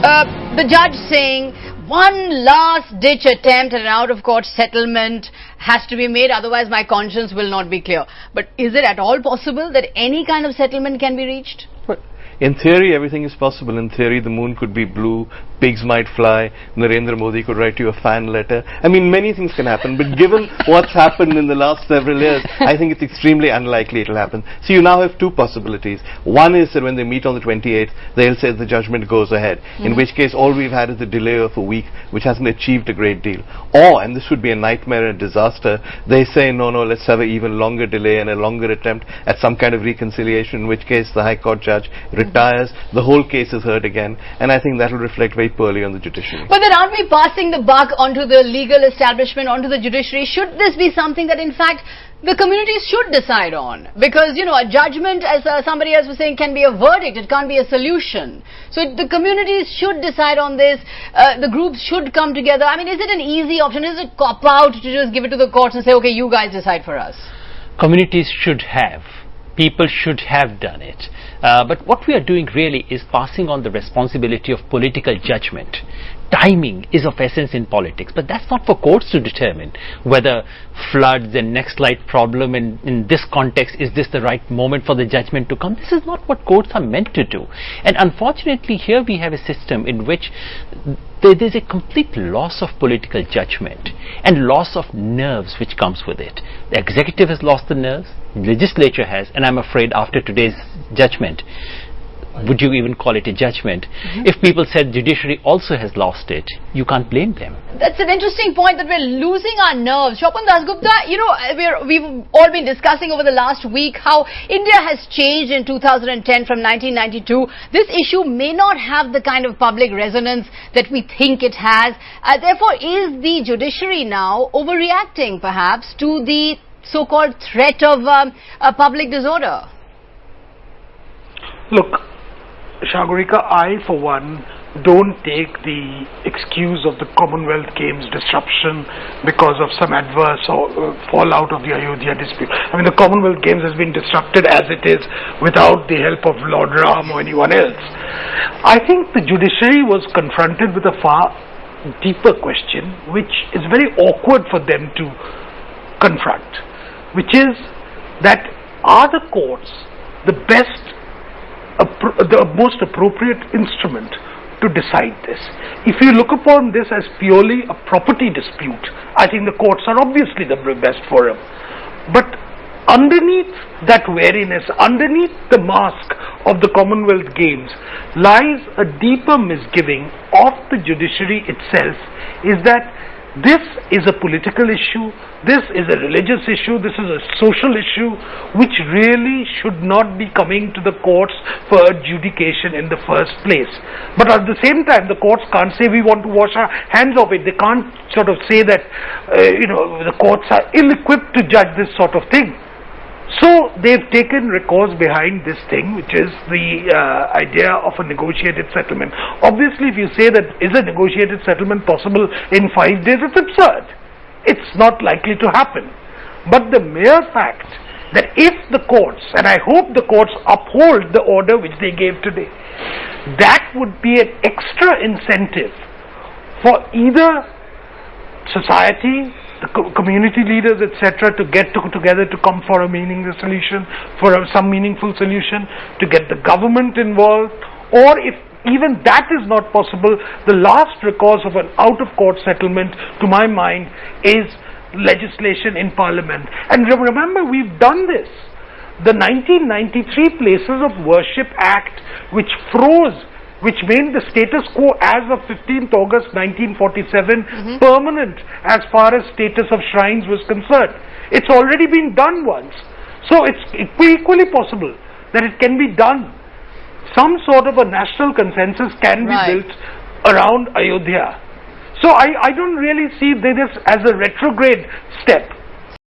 The judge saying one last ditch attempt at an out-of-court settlement has to be made, otherwise my conscience will not be clear. But is it at all possible that any kind of settlement can be reached? In theory, everything is possible. In theory, the moon could be blue, pigs might fly, Narendra Modi could write you a fan letter. I mean, many things can happen, but given what's happened in the last several years, I think it's extremely unlikely it will happen. So you now have two possibilities. One is that when they meet on the 28th, they'll say the judgment goes ahead, in which case all we've had is a delay of a week, which hasn't achieved a great deal. Or, and this would be a nightmare and a disaster, they say, no, let's have an even longer delay and a longer attempt at some kind of reconciliation, in which case the High Court judge retires, the whole case is heard again, and I think that will reflect very poorly on the judiciary. But then aren't we passing the buck onto the legal establishment, onto the judiciary? Should this be something that in fact the communities should decide on? Because, you know, a judgment, as somebody else was saying, can be a verdict, it can't be a solution. So the communities should decide on this, the groups should come together. I mean, is it an easy option? Is it cop-out to just give it to the courts and say, okay, you guys decide for us? Communities should have. People should have done it. But what we are doing really is passing on the responsibility of political judgment. Timing is of essence in politics, but that's not for courts to determine whether floods and next light problem in this context, is this the right moment for the judgment to come? This is not what courts are meant to do. And unfortunately here we have a system in which there's a complete loss of political judgment and loss of nerves which comes with it. The executive has lost the nerves, the legislature has, and I'm afraid after today's judgment, would you even call it a judgment? If people said judiciary also has lost it, you can't blame them. That's an interesting point, that we're losing our nerves. Shopan Dasgupta, you know, we've all been discussing over the last week how India has changed in 2010 from 1992. This issue may not have the kind of public resonance that we think it has. Therefore, is the judiciary now overreacting perhaps to the so-called threat of public disorder? Look, Sagarika, I for one don't take the excuse of the Commonwealth Games disruption because of some adverse or fallout of the Ayodhya dispute. I mean, the Commonwealth Games has been disrupted as it is without the help of Lord Ram or anyone else. I think the judiciary was confronted with a far deeper question, which is very awkward for them to confront, which is that are the courts the most appropriate instrument to decide this? If you look upon this as purely a property dispute, I think the courts are obviously the best forum. But underneath that wariness, underneath the mask of the Commonwealth Games, lies a deeper misgiving of the judiciary itself, is that this is a political issue, this is a religious issue, this is a social issue which really should not be coming to the courts for adjudication in the first place. But at the same time, the courts can't say we want to wash our hands of it. They can't sort of say that the courts are ill-equipped to judge this sort of thing. So they've taken recourse behind this thing, which is the idea of a negotiated settlement. Obviously, if you say that is a negotiated settlement possible in 5 days, it's absurd. It's not likely to happen. But the mere fact that if the courts, and I hope the courts uphold the order which they gave today, that would be an extra incentive for either society, the community leaders, etc., to get together to come for a meaningful solution, some meaningful solution, to get the government involved, or if even that is not possible, the last recourse of an out-of-court settlement, to my mind, is legislation in Parliament. And remember, we've done this. The 1993 Places of Worship Act, which made the status quo as of 15th August 1947 permanent as far as status of shrines was concerned. It's already been done once. So it's equally possible that it can be done. Some sort of a national consensus can be built around Ayodhya. So I don't really see this as a retrograde step.